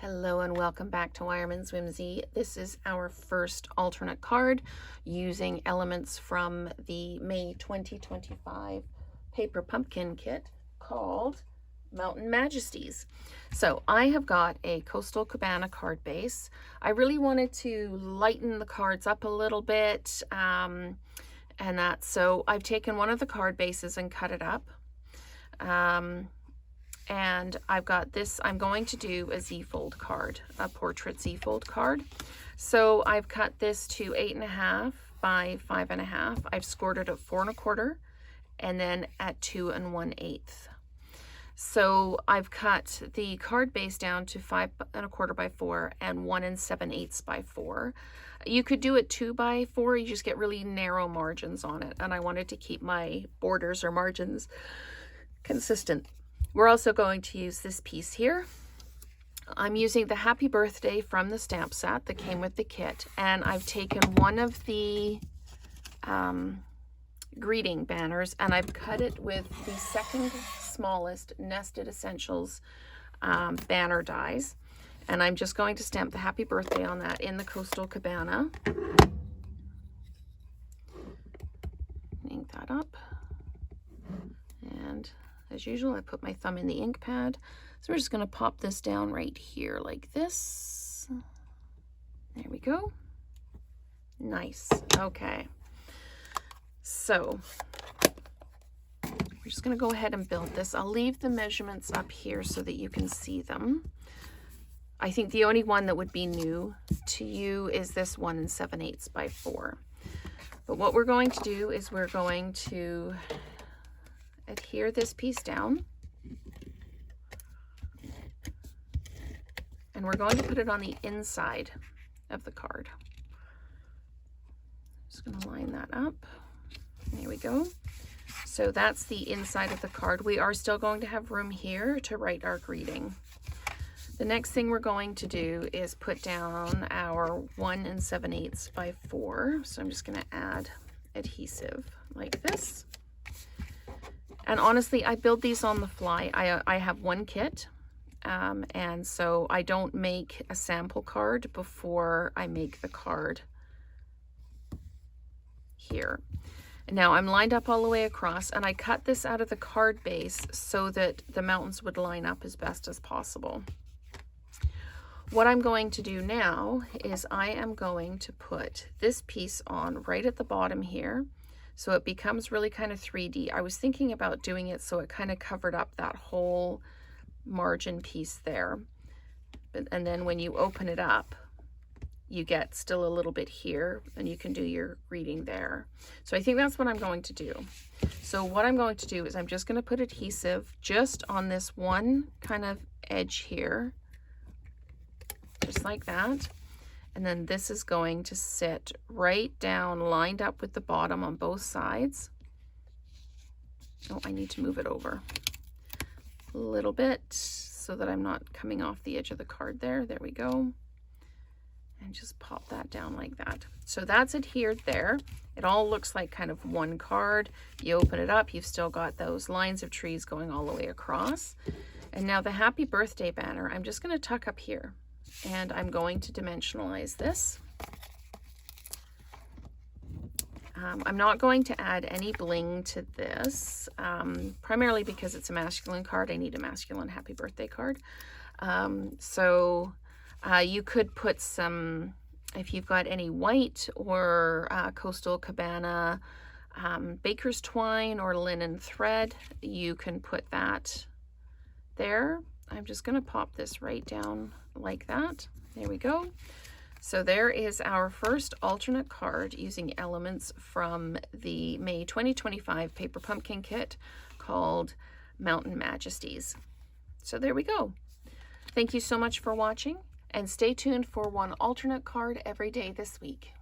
Hello and welcome back to Wireman's Whimsy. This is our first alternate card using elements from the May 2025 Paper Pumpkin kit called Mountain Majesties. So I have got a Coastal Cabana card base. I really wanted to lighten the cards up a little bit, so I've taken one of the card bases and cut it up. And I've got this, I'm going to do a Z-fold card, a portrait Z-fold card. So I've cut this to 8.5 by 5.5. I've scored it at 4 1/4 and then at 2 1/8. So I've cut the card base down to 5 1/4 by 4 and 1 7/8 by 4. You could do it 2 by 4, you just get really narrow margins on it. And I wanted to keep my borders or margins consistent. We're also going to use this piece here. I'm using the Happy Birthday from the stamp set that came with the kit, and I've taken one of the greeting banners and I've cut it with the second smallest Nested Essentials banner dies, and I'm just going to stamp the Happy Birthday on that in the Coastal Cabana. Ink that up, and as usual, I put my thumb in the ink pad. So we're just going to pop this down right here like this. There we go. Nice. Okay. So we're just going to go ahead and build this. I'll leave the measurements up here so that you can see them. I think the only one that would be new to you is this 1 7/8 by 4. But what we're going to do is we're going to adhere this piece down, and we're going to put it on the inside of the card. Just going to line that up. There we go. So that's the inside of the card. We are still going to have room here to write our greeting. The next thing we're going to do is put down our 1 7/8 by 4. So I'm just going to add adhesive like this. And honestly, I build these on the fly. I have one kit, and so I don't make a sample card before I make the card here. Now I'm lined up all the way across, and I cut this out of the card base so that the mountains would line up as best as possible. What I'm going to do now is I am going to put this piece on right at the bottom here, so it becomes really kind of 3D. I was thinking about doing it so it kind of covered up that whole margin piece there. And then when you open it up, you get still a little bit here, and you can do your greeting there. So I think that's what I'm going to do. So what I'm going to do is I'm just going to put adhesive just on this one kind of edge here, just like that. And then this is going to sit right down, lined up with the bottom on both sides. Oh, I need to move it over a little bit so that I'm not coming off the edge of the card there. There we go. And just pop that down like that. So that's adhered there. It all looks like kind of one card. You open it up, you've still got those lines of trees going all the way across. And now the Happy Birthday banner, I'm just going to tuck up here. And I'm going to dimensionalize this. I'm not going to add any bling to this, primarily because it's a masculine card. I need a masculine Happy Birthday card. You could put some, if you've got any white or Coastal Cabana baker's twine or linen thread, you can put that there. I'm just going to pop this right down like that. There we go. So there is our first alternate card using elements from the May 2025 Paper Pumpkin kit called Mountain Majesties. So there we go. Thank you so much for watching, and stay tuned for one alternate card every day this week.